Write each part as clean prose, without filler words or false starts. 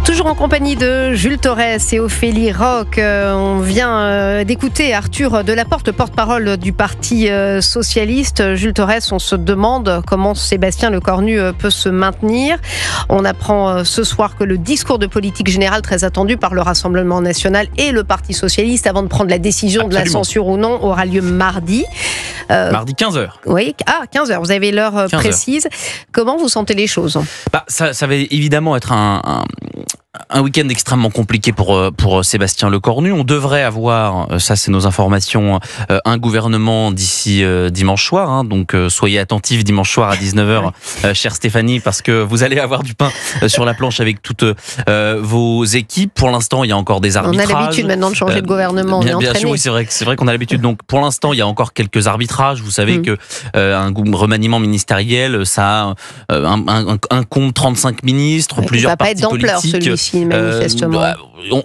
Toujours en compagnie de Jules Torres et Ophélie Roch. On vient d'écouter Arthur Delaporte, porte-parole du Parti socialiste. Jules Torres, on se demande comment Sébastien Lecornu peut se maintenir. On apprend ce soir que le discours de politique générale très attendu par le Rassemblement national et le Parti socialiste avant de prendre la décision de la censure ou non aura lieu mardi. Mardi 15h. Oui, 15h, vous avez l'heure précise. Comment vous sentez les choses ? Ça va évidemment être un week-end extrêmement compliqué pour Sébastien Lecornu. On devrait avoir, ça c'est nos informations, un gouvernement d'ici dimanche soir. Donc soyez attentifs dimanche soir à 19h, chère Stéphanie, parce que vous allez avoir du pain sur la planche avec toutes vos équipes. Pour l'instant, il y a encore des arbitrages. On a l'habitude maintenant de changer de gouvernement. Bien sûr, oui, c'est vrai qu'on a l'habitude. Donc pour l'instant, il y a encore quelques arbitrages. Vous savez que un remaniement ministériel, ça a un compte 35 ministres, plusieurs partis politiques. Ça va pas être d'ampleur celui-ci, manifestement.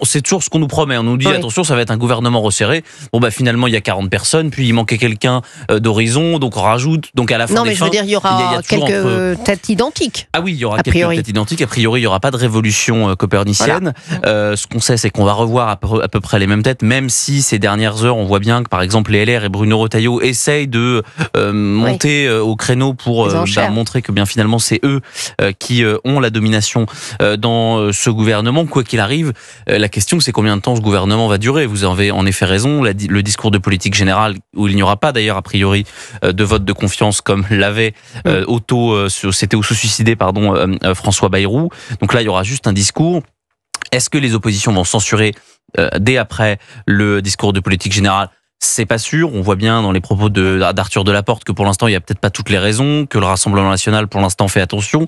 C'est toujours ce qu'on nous promet. On nous dit attention, ça va être un gouvernement resserré. Finalement, il y a 40 personnes, puis il manquait quelqu'un d'horizon, donc on rajoute. Donc à la fin, je veux dire, il y aura quelques têtes identiques. Ah oui, il y aura quelques têtes identiques. A priori, il n'y aura pas de révolution copernicienne. Voilà. Ce qu'on sait, c'est qu'on va revoir à peu près les mêmes têtes, même si ces dernières heures, on voit bien que par exemple les LR et Bruno Retailleau essayent de monter au créneau pour montrer que bien finalement c'est eux qui ont la domination dans ce gouvernement. Quoi qu'il arrive, la question c'est combien de temps ce gouvernement va durer. Vous avez en effet raison, le discours de politique générale, où il n'y aura pas d'ailleurs a priori de vote de confiance comme l'avait s'était auto-suicidé François Bayrou. Donc là il y aura juste un discours. Est-ce que les oppositions vont censurer dès après le discours de politique générale ? C'est pas sûr. On voit bien dans les propos d'Arthur Delaporte que pour l'instant il y a peut-être pas toutes les raisons, que le Rassemblement national pour l'instant fait attention,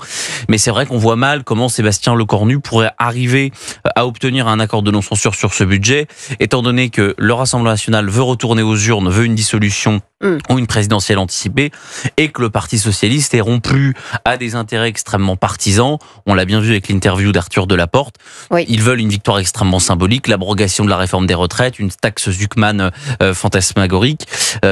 mais c'est vrai qu'on voit mal comment Sébastien Lecornu pourrait arriver à obtenir un accord de non-censure sur ce budget, étant donné que le Rassemblement national veut retourner aux urnes, veut une dissolution ou une présidentielle anticipée, et que le Parti socialiste est rompu à des intérêts extrêmement partisans. On l'a bien vu avec l'interview d'Arthur Delaporte. Ils veulent une victoire extrêmement symbolique, l'abrogation de la réforme des retraites, une taxe Zuckman fantasmagorique.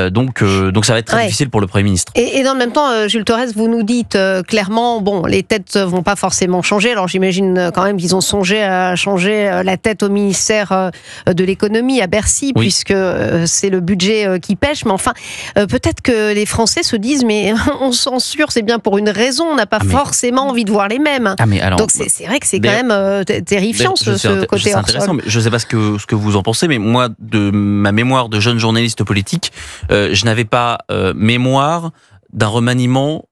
Donc ça va être très difficile pour le Premier ministre. Et dans le même temps, Jules Torres, vous nous dites clairement, les têtes vont pas forcément changer. Alors j'imagine quand même qu'ils ont songé à changer la tête au ministère de l'économie à Bercy, puisque c'est le budget qui pêche. Mais enfin, peut-être que les Français se disent, mais on censure, c'est bien pour une raison. On n'a pas forcément envie de voir les mêmes. Donc c'est vrai que c'est quand même terrifiant ce côté hors sol. Je ne sais pas ce que vous en pensez, mais moi, de ma mémoire de jeune journaliste politique, je n'avais pas mémoire d'un remaniement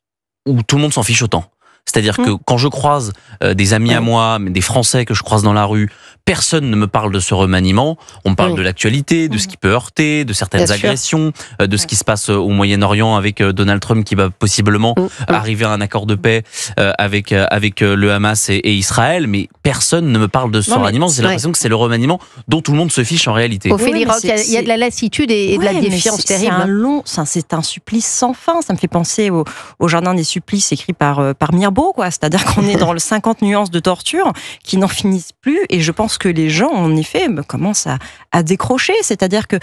où tout le monde s'en fiche autant. C'est-à-dire que quand je croise des amis à moi, des Français que je croise dans la rue, personne ne me parle de ce remaniement. On me parle de l'actualité, de ce qui peut heurter, de certaines agressions, de ce qui se passe au Moyen-Orient avec Donald Trump qui va possiblement arriver à un accord de paix avec le Hamas et Israël. Mais personne ne me parle de ce remaniement. J'ai l'impression que c'est le remaniement dont tout le monde se fiche en réalité. Ophélie Roch, il y a de la lassitude et de la défiance terrible. C'est un supplice sans fin. Ça me fait penser au Jardin des supplices écrit par Mirbeau. C'est-à-dire qu'on est dans le 50 nuances de torture qui n'en finissent plus, et je pense que les gens, en effet, commencent à décrocher. C'est-à-dire que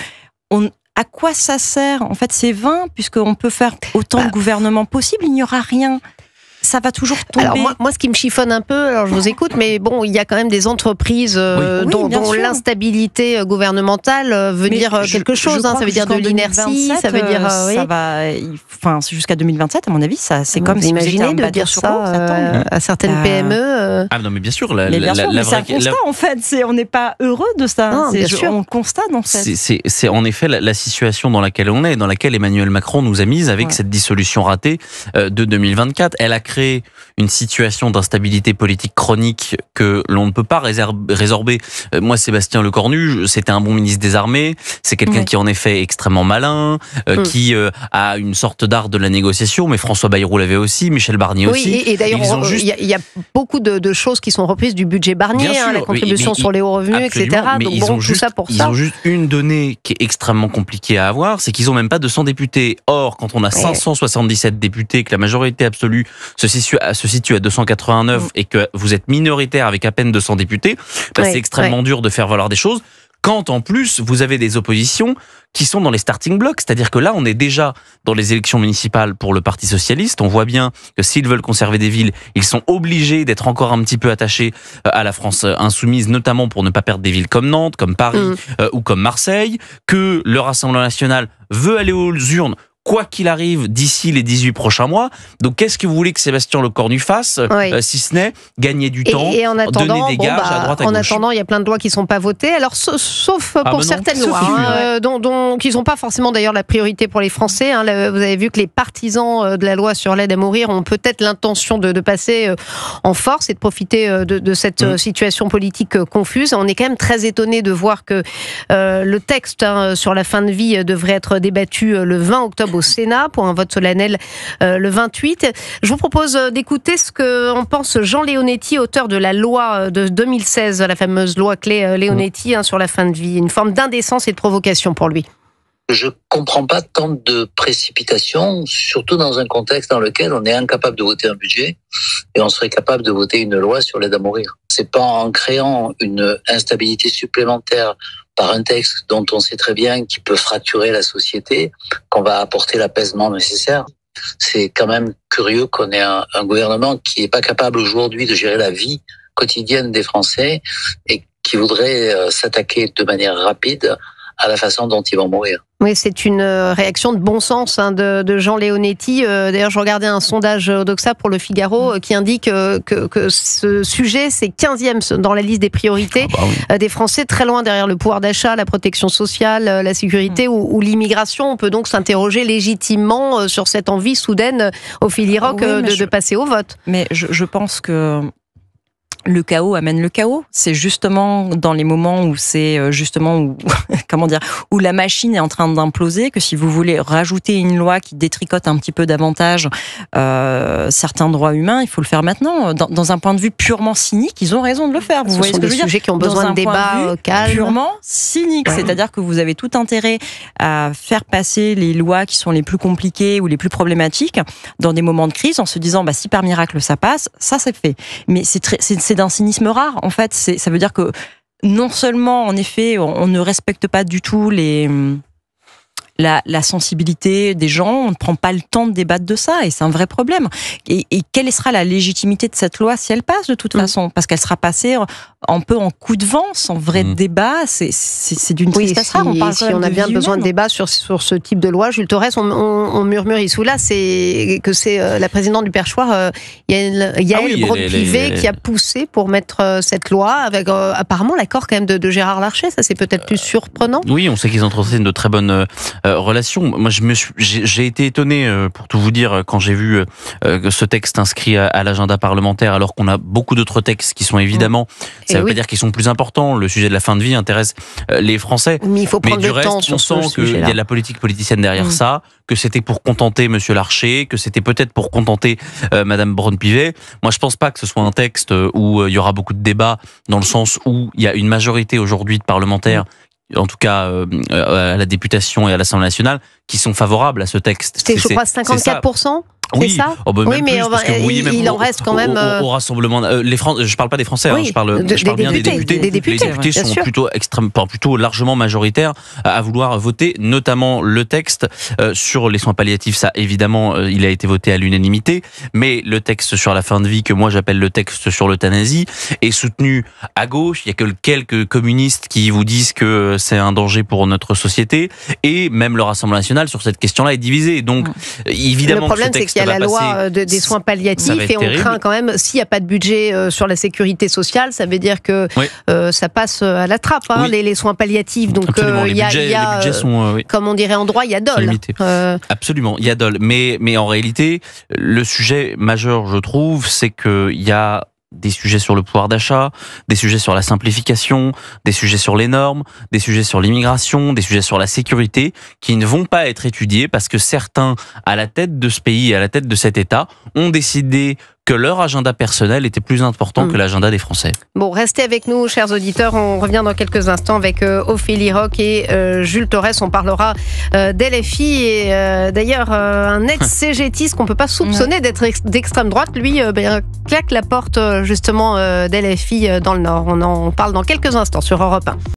à quoi ça sert ? En fait, c'est vain, puisqu'on peut faire autant de gouvernements possible, il n'y aura rien. Ça va toujours tomber. Alors moi, ce qui me chiffonne un peu, alors je vous écoute, mais il y a quand même des entreprises dont l'instabilité gouvernementale veut dire quelque chose. Ça veut dire de l'inertie, ça veut dire c'est jusqu'à 2027, à mon avis, ça c'est comme si vous imaginez de dire ça à certaines PME. Ah non, mais bien sûr, mais c'est un constat en fait. On n'est pas heureux de ça. On constate en fait. C'est en effet la situation dans laquelle on est, dans laquelle Emmanuel Macron nous a mise avec cette dissolution ratée de 2024. Elle a créé une situation d'instabilité politique chronique que l'on ne peut pas résorber. Moi, Sébastien Lecornu, c'était un bon ministre des Armées, c'est quelqu'un qui en effet est extrêmement malin, qui a une sorte d'art de la négociation, mais François Bayrou l'avait aussi, Michel Barnier aussi. Et d'ailleurs, il y a beaucoup de choses qui sont reprises du budget Barnier, la contribution sur les hauts revenus, etc. Donc tout ça pour ça. Ils ont juste une donnée qui est extrêmement compliquée à avoir, c'est qu'ils n'ont même pas 200 députés. Or, quand on a 577 députés, que la majorité absolue se situe à 289 et que vous êtes minoritaire avec à peine 200 députés, c'est extrêmement dur de faire valoir des choses. quand en plus vous avez des oppositions qui sont dans les starting blocks, c'est-à-dire que là on est déjà dans les élections municipales pour le Parti socialiste, on voit bien que s'ils veulent conserver des villes, ils sont obligés d'être encore un petit peu attachés à la France insoumise, notamment pour ne pas perdre des villes comme Nantes, comme Paris ou comme Marseille, que le Rassemblement national veut aller aux urnes quoi qu'il arrive d'ici les 18 prochains mois. Donc qu'est-ce que vous voulez que Sébastien Lecornu fasse, si ce n'est gagner du temps, et en attendant, donner des gages à droite à gauche. En attendant, il y a plein de lois qui ne sont pas votées, alors sauf pour certaines lois, qui ne sont pas forcément d'ailleurs la priorité pour les Français. Vous avez vu que les partisans de la loi sur l'aide à mourir ont peut-être l'intention de passer en force et de profiter de cette situation politique confuse. On est quand même très étonné de voir que le texte sur la fin de vie devrait être débattu le 20 octobre au Sénat pour un vote solennel le 28. Je vous propose d'écouter ce qu'en pense Jean Leonetti, auteur de la loi de 2016, la fameuse loi clé Leonetti sur la fin de vie. Une forme d'indécence et de provocation pour lui. Je comprends pas tant de précipitation, surtout dans un contexte dans lequel on est incapable de voter un budget et on serait capable de voter une loi sur l'aide à mourir. C'est pas en créant une instabilité supplémentaire par un texte dont on sait très bien qu'il peut fracturer la société qu'on va apporter l'apaisement nécessaire. C'est quand même curieux qu'on ait un gouvernement qui n'est pas capable aujourd'hui de gérer la vie quotidienne des Français et qui voudrait s'attaquer de manière rapide à la façon dont ils vont mourir. Oui, c'est une réaction de bon sens de Jean Leonetti. D'ailleurs, je regardais un sondage Odoxa pour Le Figaro qui indique que ce sujet, c'est 15e dans la liste des priorités des Français, très loin derrière le pouvoir d'achat, la protection sociale, la sécurité ou l'immigration. On peut donc s'interroger légitimement sur cette envie soudaine, Ophélie Roch, de passer au vote. Mais je pense que le chaos amène le chaos. C'est justement dans les moments où c'est justement où la machine est en train d'imploser que si vous voulez rajouter une loi qui détricote un petit peu davantage certains droits humains, il faut le faire maintenant. Dans un point de vue purement cynique, ils ont raison de le faire. Vous voyez ce que je veux dire ? Sujets qui ont besoin de débats calmes. Purement cynique, c'est-à-dire que vous avez tout intérêt à faire passer les lois qui sont les plus compliquées ou les plus problématiques dans des moments de crise en se disant si par miracle ça passe, ça c'est fait. Mais c'est d'un cynisme rare. En fait, ça veut dire que non seulement, en effet, on ne respecte pas du tout la sensibilité des gens, on ne prend pas le temps de débattre de ça, et c'est un vrai problème. Et quelle sera la légitimité de cette loi si elle passe de toute façon ? Parce qu'elle sera passée un peu en coup de vent, sans vrai débat, c'est d'une tristesse rare. Si on a bien besoin de débat sur ce type de loi, Jules Torres, on murmure ici ou là, c'est la présidente du perchoir, Yael Braun-Pivet, qui a poussé pour mettre cette loi, avec apparemment l'accord quand même de Gérard Larcher. Ça, c'est peut-être plus surprenant. Oui, on sait qu'ils entretiennent de très bonnes relations. Moi, j'ai été étonné, pour tout vous dire, quand j'ai vu ce texte inscrit à l'agenda parlementaire, alors qu'on a beaucoup d'autres textes qui sont évidemment, ça ne veut pas dire qu'ils sont plus importants. Le sujet de la fin de vie intéresse les Français. Mais il faut prendre du reste, on sent qu'il y a de la politique politicienne derrière ça, que c'était pour contenter Monsieur Larcher, que c'était peut-être pour contenter Madame Braun-Pivet. Moi, je pense pas que ce soit un texte où il y aura beaucoup de débats, dans le sens où il y a une majorité aujourd'hui de parlementaires, en tout cas à la députation et à l'Assemblée nationale, qui sont favorables à ce texte. C'est je crois 54%. C'est ça ? Oui, mais il en reste quand même. Au rassemblement, je parle pas des Français, je parle bien des députés. Les députés sont plutôt largement majoritaires à vouloir voter, notamment le texte sur les soins palliatifs. Ça, évidemment, il a été voté à l'unanimité, mais le texte sur la fin de vie, que moi j'appelle le texte sur l'euthanasie, est soutenu à gauche. Il y a que quelques communistes qui vous disent que c'est un danger pour notre société, et même le Rassemblement national sur cette question-là est divisé. Donc, évidemment, le problème, c'est qu'il y a la loi des soins palliatifs et on craint quand même, s'il n'y a pas de budget sur la sécurité sociale, ça veut dire que ça passe à la trappe, les soins palliatifs. Donc il y a les budgets sont, comme on dirait en droit, il y a dol. Absolument, il y a dol. Mais en réalité, le sujet majeur, je trouve, c'est qu'il y a des sujets sur le pouvoir d'achat, des sujets sur la simplification, des sujets sur les normes, des sujets sur l'immigration, des sujets sur la sécurité, qui ne vont pas être étudiés parce que certains, à la tête de ce pays, à la tête de cet État, ont décidé que leur agenda personnel était plus important que l'agenda des Français. Bon, restez avec nous, chers auditeurs. On revient dans quelques instants avec Ophélie Roch et Jules Torres. On parlera d'LFI et d'ailleurs un ex-CGTiste qu'on ne peut pas soupçonner d'être d'extrême droite. Lui, claque la porte justement d'LFI dans le Nord. On en parle dans quelques instants sur Europe 1.